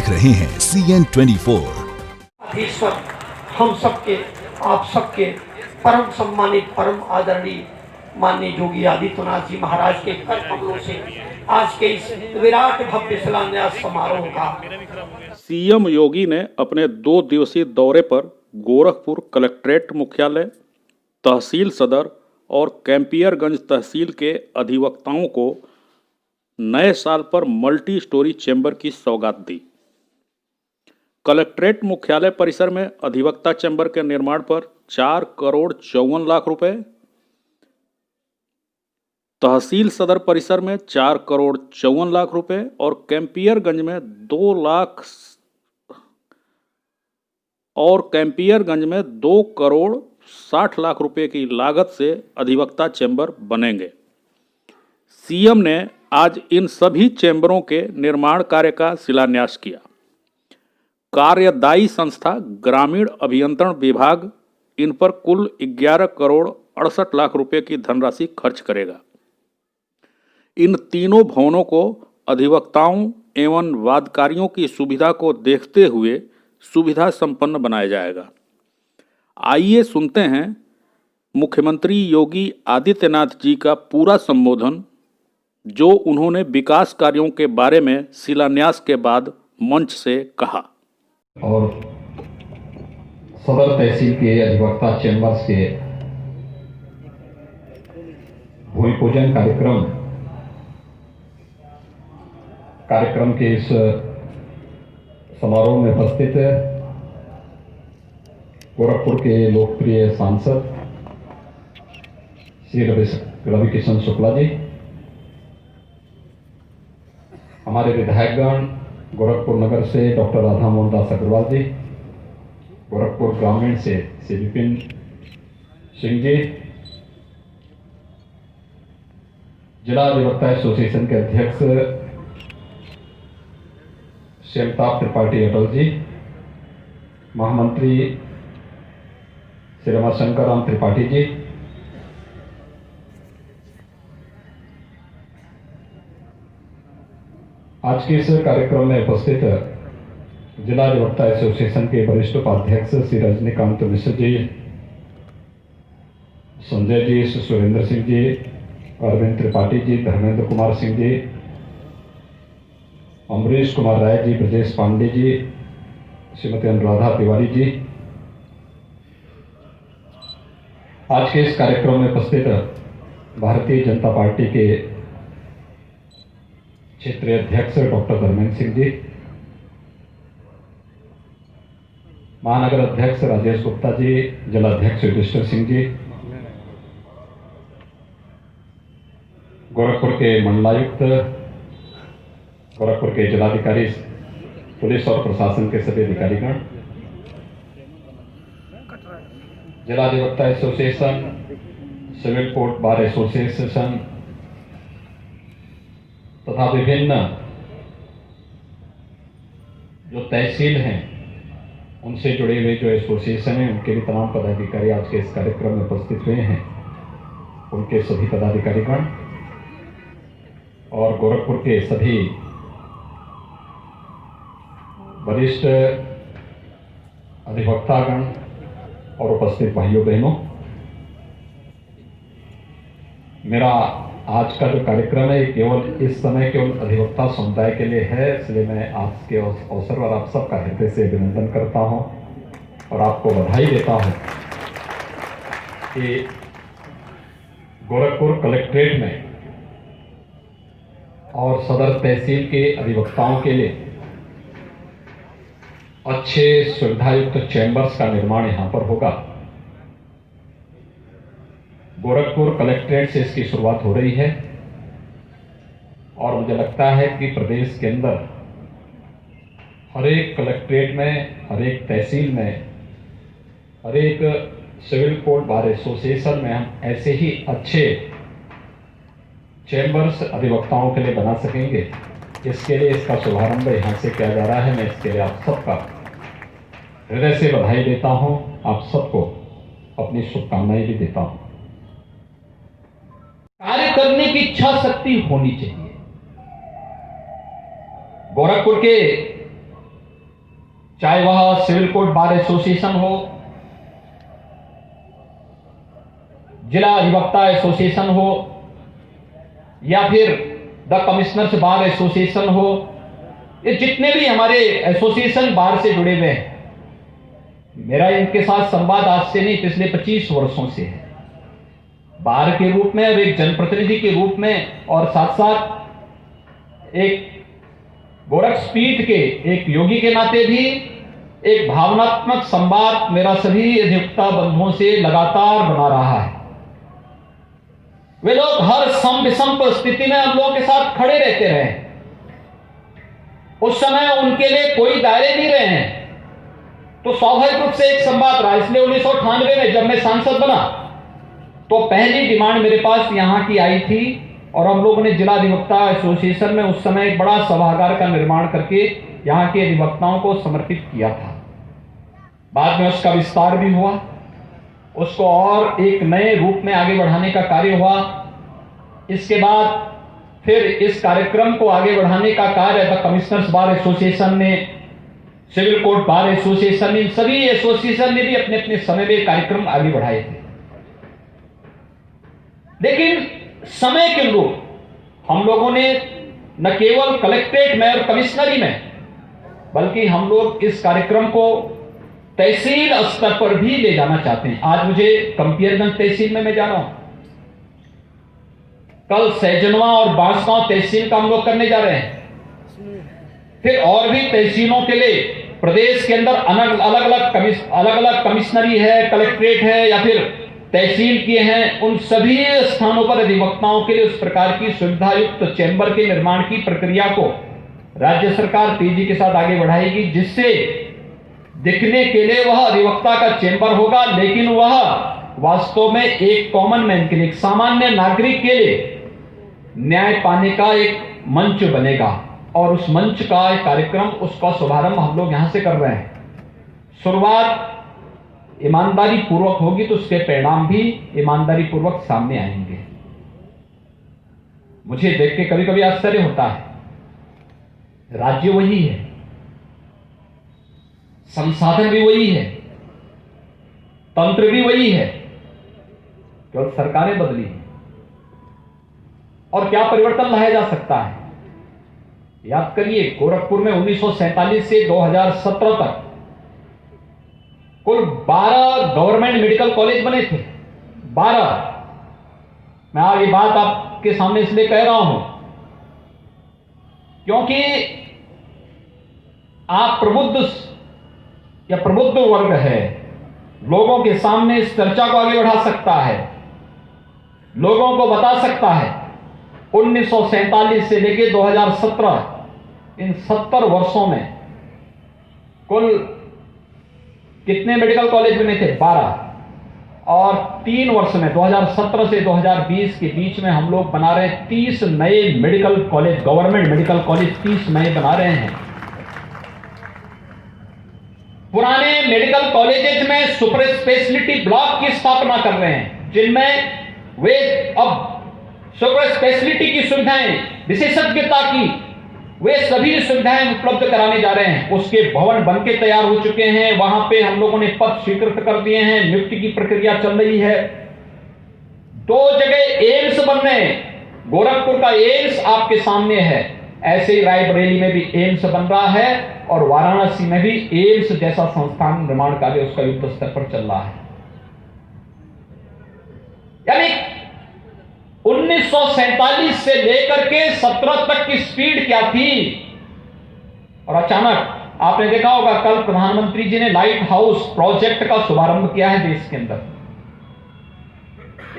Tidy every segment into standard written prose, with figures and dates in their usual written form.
देख रहे हैं CN24। ईश्वर हम सबके, आप सबके परम सम्मानित, परम आदरणीय माननीय योगी आदित्यनाथ जी महाराज के कर कमलों से आज के इस विराट भव्य शिलान्यास समारोह का सीएम योगी ने अपने 2 दिवसीय दौरे पर गोरखपुर कलेक्ट्रेट मुख्यालय, तहसील सदर और कैंपियरगंज तहसील के अधिवक्ताओं को नए साल पर मल्टी स्टोरी चैम्बर की सौगात दी। कलेक्ट्रेट मुख्यालय परिसर में अधिवक्ता चैम्बर के निर्माण पर 4,54,00,000 रुपए, तहसील सदर परिसर में 4,54,00,000 रुपए और कैंपियरगंज में 2,60,00,000 रुपए की लागत से अधिवक्ता चैम्बर बनेंगे। सीएम ने आज इन सभी चैम्बरों के निर्माण कार्य का शिलान्यास किया। कार्यदायी संस्था ग्रामीण अभियंत्रण विभाग इन पर कुल 11,68,00,000 रुपए की धनराशि खर्च करेगा। इन तीनों भवनों को अधिवक्ताओं एवं वादकारियों की सुविधा को देखते हुए सुविधा संपन्न बनाया जाएगा। आइए सुनते हैं मुख्यमंत्री योगी आदित्यनाथ जी का पूरा संबोधन, जो उन्होंने विकास कार्यों के बारे में शिलान्यास के बाद मंच से कहा। और सदर तहसील के अधिवक्ता चैम्बर्स के भूमि पूजन कार्यक्रम के इस समारोह में उपस्थित गोरखपुर के लोकप्रिय सांसद श्री रवि किशन शुक्ला जी, हमारे विधायकगण गोरखपुर नगर से डॉक्टर राधा मोहन दास अग्रवाल जी, गोरखपुर ग्रामीण से श्री विपिन सिंह जी, जिला अधिवक्ता एसोसिएशन के अध्यक्ष श्री अमिताभ त्रिपाठी अटल जी, महामंत्री श्री रमाशंकर राम त्रिपाठी जी, आज के इस कार्यक्रम में उपस्थित जिला अधिवक्ता एसोसिएशन के वरिष्ठ उपाध्यक्ष श्री रजनीकांत मिश्र जी, संजय जी, सुरेंद्र सिंह जी, अरविंद त्रिपाठी जी, धर्मेंद्र कुमार सिंह जी, अमरीश कुमार राय जी, ब्रजेश पांडे जी, श्रीमती अनुराधा तिवारी जी, आज के इस कार्यक्रम में उपस्थित भारतीय जनता पार्टी के क्षेत्रीय अध्यक्ष डॉक्टर धर्मेंद्र सिंह जी, महानगर अध्यक्ष राजेश गुप्ता जी, जिलाध्यक्ष युधिष्ठिर सिंह जी, गोरखपुर के मंडलायुक्त, गोरखपुर के जिलाधिकारी, पुलिस और प्रशासन के सभी अधिकारीगण, जिला अधिवक्ता association, civil court bar association तथा विभिन्न जो तहसील हैं उनसे जुड़े हुए जो एसोसिएशन हैं, उनके भी तमाम पदाधिकारी आज के इस कार्यक्रम में उपस्थित हुए हैं। उनके सभी पदाधिकारीगण और गोरखपुर के सभी वरिष्ठ अधिवक्तागण और उपस्थित भाइयों बहनों, मेरा आज का जो कार्यक्रम है केवल इस समय केवल अधिवक्ता समुदाय के लिए है, इसलिए मैं आज के अवसर पर आप सबका हृदय से अभिनंदन करता हूं और आपको बधाई देता हूं कि गोरखपुर कलेक्ट्रेट में और सदर तहसील के अधिवक्ताओं के लिए अच्छे सुविधायुक्त चैम्बर्स का निर्माण यहां पर होगा। गोरखपुर कलेक्ट्रेट से इसकी शुरुआत हो रही है और मुझे लगता है कि प्रदेश के अंदर हर एक कलेक्ट्रेट में, हर एक तहसील में, हर एक सिविल कोर्ट बार एसोसिएशन में हम ऐसे ही अच्छे चैम्बर्स अधिवक्ताओं के लिए बना सकेंगे। इसके लिए इसका शुभारंभ यहाँ से किया जा रहा है। मैं इसके लिए आप सबका हृदय से बधाई देता हूँ, आप सबको अपनी शुभकामनाएं भी देता हूँ। कार्य करने की इच्छा शक्ति होनी चाहिए। गोरखपुर के चाहे वह सिविल कोर्ट बार एसोसिएशन हो, जिला अधिवक्ता एसोसिएशन हो, या फिर द कमिश्नर्स बार एसोसिएशन हो, ये जितने भी हमारे एसोसिएशन बार से जुड़े हुए हैं, मेरा इनके साथ संवाद आज से नहीं पिछले 25 वर्षों से है, बार के रूप में और एक जनप्रतिनिधि के रूप में, और साथ साथ एक गोरक्षपीठ के एक योगी के नाते भी एक भावनात्मक संवाद मेरा सभी अधिवक्ता बंधुओं से लगातार बना रहा है। वे लोग हर सम विषम परिस्थिति में हम लोगों के साथ खड़े रहते रहे। उस समय उनके लिए कोई दायरे नहीं रहे हैं, तो स्वाभाविक रूप से एक संवाद रहा। इसलिए 1998 में जब मैं सांसद बना तो पहली डिमांड मेरे पास यहां की आई थी, और हम लोगों ने जिला अधिवक्ता एसोसिएशन में उस समय एक बड़ा सभागार का निर्माण करके यहां के अधिवक्ताओं को समर्पित किया था। बाद में उसका विस्तार भी हुआ, उसको और एक नए रूप में आगे बढ़ाने का कार्य हुआ। इसके बाद फिर इस कार्यक्रम को आगे बढ़ाने का कार्य द कमिश्नर्स बार एसोसिएशन ने, सिविल कोर्ट बार एसोसिएशन ने, सभी एसोसिएशन ने भी अपने अपने समय में कार्यक्रम आगे बढ़ाए थे। लेकिन समय के अनुरूप हम लोगों ने न केवल कलेक्ट्रेट में और कमिश्नरी में, बल्कि हम लोग इस कार्यक्रम को तहसील स्तर पर भी ले जाना चाहते हैं। आज मुझे कंपियरगंज तहसील में मैं जा रहा हूं, कल सैजनवा और बांसगांव तहसील का हम लोग करने जा रहे हैं, फिर और भी तहसीलों के लिए प्रदेश के अंदर अलग अलग कमिश्नरी है, कलेक्ट्रेट है, या फिर तहसील किए हैं। उन सभी स्थानों पर अधिवक्ताओं के लिए उस प्रकार की सुविधायुक्त चैम्बर के निर्माण की प्रक्रिया को राज्य सरकार तेजी के साथ आगे बढ़ाएगी, जिससे दिखने के लिए वह अधिवक्ता का चैम्बर होगा, लेकिन वह वास्तव में एक कॉमन मैन के लिए, एक सामान्य नागरिक के लिए न्याय पाने का एक मंच बनेगा। और उस मंच का एक कार्यक्रम, उसका शुभारंभ हम लोग यहां से कर रहे हैं। शुरुआत ईमानदारी पूर्वक होगी तो उसके परिणाम भी ईमानदारी पूर्वक सामने आएंगे। मुझे देख के कभी कभी आश्चर्य होता है, राज्य वही है, संसाधन भी वही है, तंत्र भी वही है, केवल सरकारें बदली हैं। और क्या परिवर्तन लाया जा सकता है? याद करिए, गोरखपुर में 1947 से 2017 तक कुल 12 गवर्नमेंट मेडिकल कॉलेज बने थे। 12। मैं आज ये बात आपके सामने इसलिए कह रहा हूं क्योंकि आप प्रबुद्ध वर्ग है, लोगों के सामने इस चर्चा को आगे बढ़ा सकता है, लोगों को बता सकता है 1947 से लेकर 2017 इन 70 वर्षों में कुल कितने मेडिकल कॉलेज बने थे? 12। और 3 वर्ष में 2017 से 2020 के बीच में हम लोग बना रहे हैं 30 नए medical college, government medical college 30 नए बना रहे हैं। पुराने मेडिकल कॉलेजेस में सुपर स्पेशलिटी ब्लॉक की स्थापना कर रहे हैं, जिनमें वे अब सुपर स्पेशलिटी की सुविधाएं, विशेषज्ञता की वे सभी सुविधाएं उपलब्ध कराने जा रहे हैं। उसके भवन बनके तैयार हो चुके हैं, वहां पे हम लोगों ने पद स्वीकृत कर दिए हैं, नियुक्ति की प्रक्रिया चल रही है। 2 जगह एम्स बन रहे हैं, गोरखपुर का एम्स आपके सामने है, ऐसे ही रायबरेली में भी एम्स बन रहा है, और वाराणसी में भी एम्स जैसा संस्थान निर्माण कार्य उसका युद्ध स्तर पर चल रहा है। यानी 1947 से लेकर के 17 तक की स्पीड क्या थी, और अचानक आपने देखा होगा कल प्रधानमंत्री जी ने लाइट हाउस प्रोजेक्ट का शुभारंभ किया है देश के अंदर।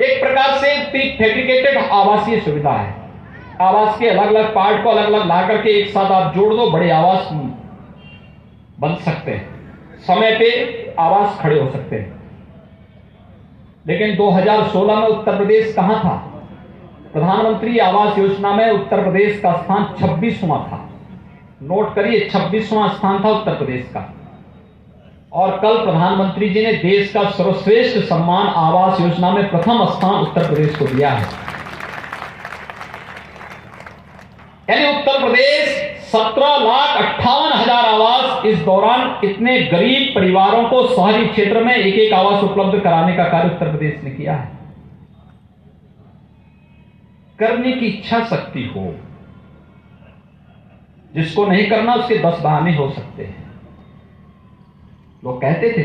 एक प्रकार से प्री फैब्रिकेटेड आवासीय सुविधा है, आवास के अलग अलग पार्ट को अलग अलग ला करके एक साथ आप जोड़ दो, बड़े आवास बन सकते हैं, समय पे आवास खड़े हो सकते हैं। लेकिन 2016 में उत्तर प्रदेश कहां था? प्रधानमंत्री आवास योजना में उत्तर प्रदेश का स्थान 26वां था। नोट करिए, 26वां स्थान था उत्तर प्रदेश का। और कल प्रधानमंत्री जी ने देश का सर्वश्रेष्ठ सम्मान आवास योजना में प्रथम स्थान उत्तर प्रदेश को दिया है। यानी उत्तर प्रदेश 17,58,000 आवास इस दौरान इतने गरीब परिवारों को शहरी क्षेत्र में एक एक आवास उपलब्ध कराने का कार्य उत्तर प्रदेश ने किया है। करने की इच्छा शक्ति हो, जिसको नहीं करना उसके 10 बहाने हो सकते हैं। लोग कहते थे,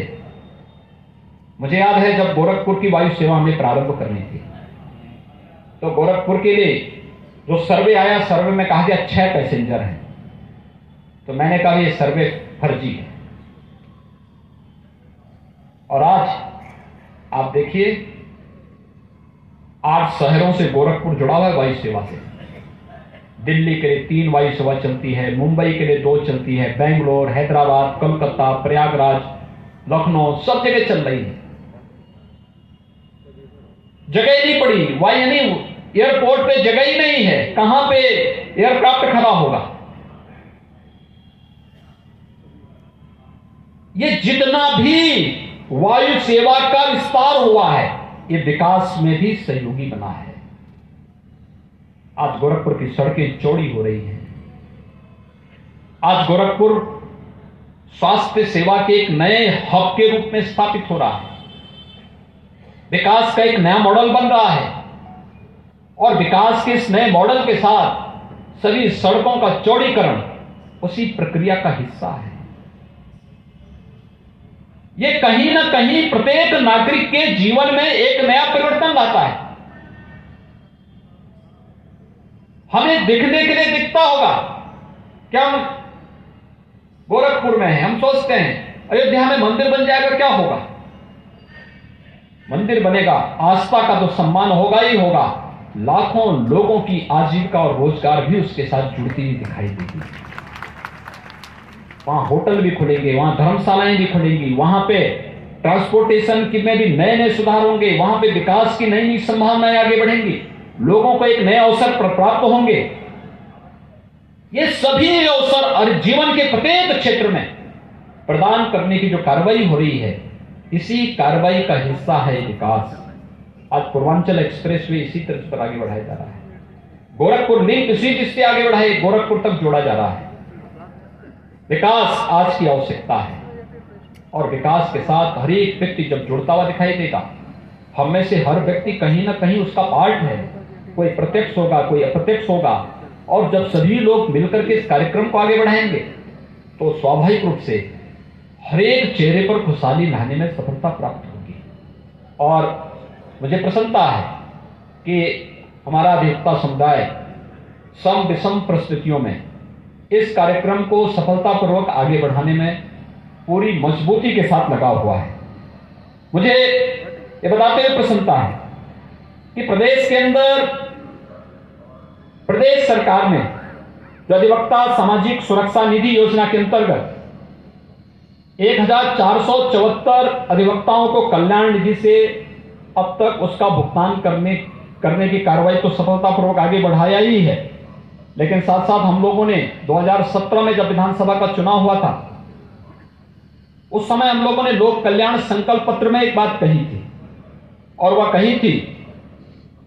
मुझे याद है जब गोरखपुर की वायु सेवा हमें प्रारंभ करनी थी तो गोरखपुर के लिए जो सर्वे आया, सर्वे में कहा गया 6 पैसेंजर हैं। तो मैंने कहा ये सर्वे फर्जी है। और आज आप देखिए 8 शहरों से गोरखपुर जुड़ा हुआ है वायु सेवा से। दिल्ली के लिए 3 वायु सेवा चलती है, मुंबई के लिए 2 चलती है, बेंगलोर, हैदराबाद, कोलकाता, प्रयागराज, लखनऊ, सब जगह चल रही है। जगह नहीं पड़ी, वायु यानी एयरपोर्ट पे जगह ही नहीं है, कहां पे एयरक्राफ्ट खड़ा होगा। ये जितना भी वायु सेवा का विस्तार हुआ है, ये विकास में भी सहयोगी बना है। आज गोरखपुर की सड़कें चौड़ी हो रही हैं। आज गोरखपुर स्वास्थ्य सेवा के एक नए हब के रूप में स्थापित हो रहा है। विकास का एक नया मॉडल बन रहा है और विकास के इस नए मॉडल के साथ सभी सड़कों का चौड़ीकरण उसी प्रक्रिया का हिस्सा है। ये कहीं ना कहीं प्रत्येक नागरिक के जीवन में एक नया परिवर्तन लाता है। हमें दिखने के लिए दिखता होगा क्या हम गोरखपुर में हैं, हम सोचते हैं अयोध्या में मंदिर बन जाएगा, क्या होगा? मंदिर बनेगा, आस्था का तो सम्मान होगा ही होगा, लाखों लोगों की आजीविका और रोजगार भी उसके साथ जुड़ती हुई दिखाई देगी। वहां होटल भी खुलेंगे, वहां धर्मशालाएं भी खुलेंगी, वहां पे ट्रांसपोर्टेशन में भी नए नए सुधार होंगे, वहां पे विकास की नई नई संभावनाएं आगे बढ़ेंगी, लोगों को एक नए अवसर प्राप्त होंगे। ये सभी अवसर और जीवन के प्रत्येक क्षेत्र में प्रदान करने की जो कार्रवाई हो रही है, इसी कार्रवाई का हिस्सा है विकास। आज पूर्वांचल एक्सप्रेसवे इसी तरह पर आगे बढ़ाया जा रहा है। गोरखपुर लिंक इसी जिससे आगे बढ़ाए गोरखपुर तक जोड़ा जा रहा है। विकास आज की आवश्यकता है और विकास के साथ हर एक व्यक्ति जब जुड़ता हुआ दिखाई देगा, हम में से हर व्यक्ति कहीं ना कहीं उसका पार्ट है। कोई प्रत्यक्ष होगा, कोई अप्रत्यक्ष होगा, और जब सभी लोग मिलकर के इस कार्यक्रम को आगे बढ़ाएंगे तो स्वाभाविक रूप से हर एक चेहरे पर खुशहाली लाने में सफलता प्राप्त होगी। और मुझे प्रसन्नता है कि हमारा अधिवक्ता समुदाय सम विषम परिस्थितियों में इस कार्यक्रम को सफलतापूर्वक आगे बढ़ाने में पूरी मजबूती के साथ लगा हुआ है। मुझे ये बताते हुए प्रसन्नता है कि प्रदेश के अंदर प्रदेश सरकार ने जो अधिवक्ता सामाजिक सुरक्षा निधि योजना के अंतर्गत 1474 अधिवक्ताओं को कल्याण निधि से अब तक उसका भुगतान करने की कार्रवाई तो सफलतापूर्वक आगे बढ़ाया ही है। लेकिन साथ साथ हम लोगों ने 2017 में जब विधानसभा का चुनाव हुआ था, उस समय हम लोगों ने लोक कल्याण संकल्प पत्र में एक बात कही थी, और वह कही थी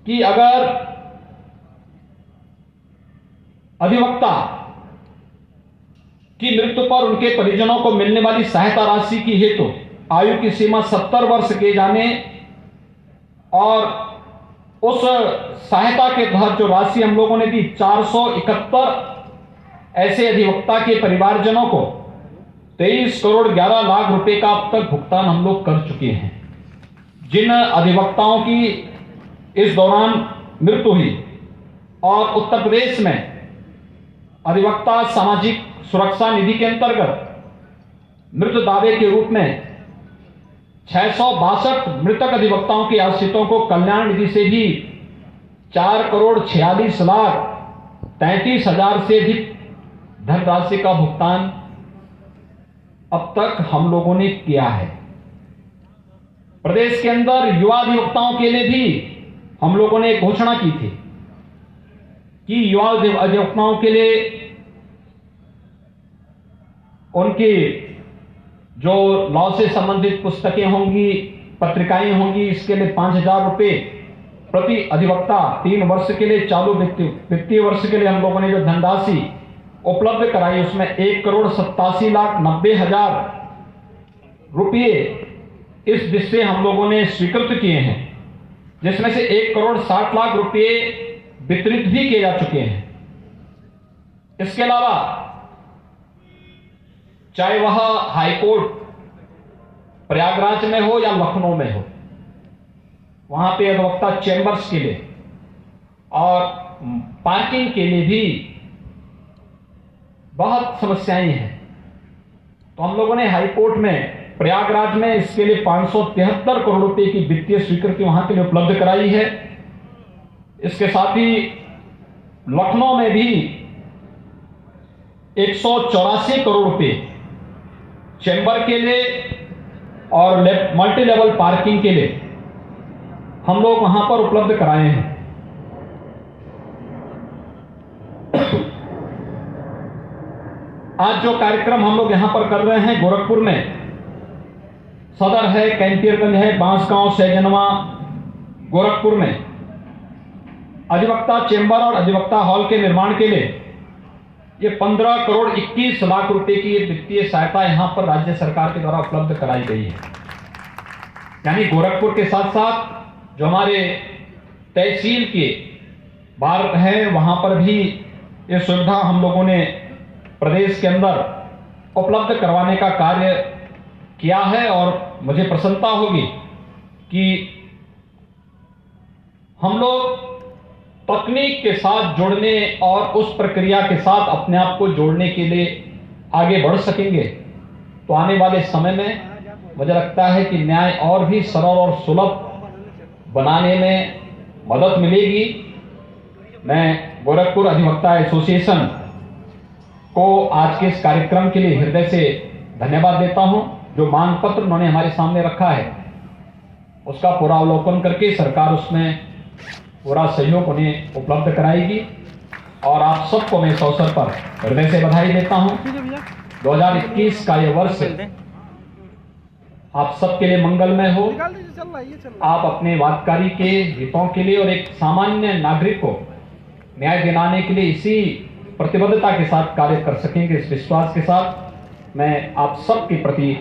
कि अगर अधिवक्ता की मृत्यु पर उनके परिजनों को मिलने वाली सहायता राशि की हेतु आयु की सीमा 70 वर्ष किए जाने और उस सहायता के तहत जो राशि हम लोगों ने दी 471 ऐसे अधिवक्ता के परिवारजनों को 23 करोड़ 11 लाख रुपए का अब तक भुगतान हम लोग कर चुके हैं। जिन अधिवक्ताओं की इस दौरान मृत्यु हुई और उत्तर प्रदेश में अधिवक्ता सामाजिक सुरक्षा निधि के अंतर्गत मृत्यु दावे के रूप में 662 मृतक अधिवक्ताओं के आश्रितों को कल्याण निधि से भी 4 करोड़ 46 लाख 33 हजार से अधिक धनराशि का भुगतान अब तक हम लोगों ने किया है। प्रदेश के अंदर युवा अधिवक्ताओं के लिए भी हम लोगों ने एक घोषणा की थी कि युवा अधिवक्ताओं के लिए उनकी जो लॉ से संबंधित पुस्तकें होंगी, पत्रिकाएं होंगी, इसके लिए 5,000 रुपए प्रति अधिवक्ता 3 वर्ष के लिए चालू वित्तीय वर्ष के लिए हम लोगों ने जो धनराशि उपलब्ध कराई उसमें 1,87,90,000 रुपये इस दिशा हम लोगों ने स्वीकृत किए हैं, जिसमें से 1,60,00,000 रुपये वितरित भी किए जा चुके हैं। इसके अलावा चाहे वह हाईकोर्ट प्रयागराज में हो या लखनऊ में हो, वहां पे अधिवक्ता चेंबर्स के लिए और पार्किंग के लिए भी बहुत समस्याएं हैं। तो हम लोगों ने हाईकोर्ट में प्रयागराज में इसके लिए 573 करोड़ रुपए की वित्तीय स्वीकृति वहां के लिए उपलब्ध कराई है। इसके साथ ही लखनऊ में भी 184 करोड़ रुपए चेंबर के लिए और मल्टी लेवल पार्किंग के लिए हम लोग वहां पर उपलब्ध कराए हैं। आज जो कार्यक्रम हम लोग यहां पर कर रहे हैं, गोरखपुर में सदर है, कैंपियरगंज है, बांसगांव, सैजनवा, गोरखपुर में अधिवक्ता चेंबर और अधिवक्ता हॉल के निर्माण के लिए ये 15 करोड़ 21 लाख रुपए की वित्तीय सहायता यहां पर राज्य सरकार के द्वारा उपलब्ध कराई गई है। यानी गोरखपुर के साथ साथ जो हमारे तहसील के बाहर हैं वहां पर भी ये सुविधा हम लोगों ने प्रदेश के अंदर उपलब्ध करवाने का कार्य किया है। और मुझे प्रसन्नता होगी कि हम लोग तकनीक के साथ जुड़ने और उस प्रक्रिया के साथ अपने आप को जोड़ने के लिए आगे बढ़ सकेंगे। तो आने वाले समय में मुझे लगता है कि न्याय और भी सरल और सुलभ बनाने में मदद मिलेगी। मैं गोरखपुर अधिवक्ता एसोसिएशन को आज के इस कार्यक्रम के लिए हृदय से धन्यवाद देता हूं। जो मांग पत्र उन्होंने हमारे सामने रखा है उसका पूरा अवलोकन करके सरकार उसमें पूरा सहयोग उन्हें उपलब्ध कराएगी। और आप सबको मैं इस अवसर पर हृदय से बधाई देता हूं। 2021 का ये वर्ष आप सबके लिए मंगलमय हो। आप अपने वादकारी के हितों के लिए और एक सामान्य नागरिक को न्याय दिलाने के लिए इसी प्रतिबद्धता के साथ कार्य कर सकेंगे। इस विश्वास के साथ मैं आप सबके प्रति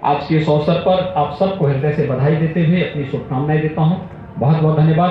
आज के इस अवसर पर आप सबको हृदय से बधाई देते हुए अपनी शुभकामनाएं देता हूं। बहुत बहुत धन्यवाद।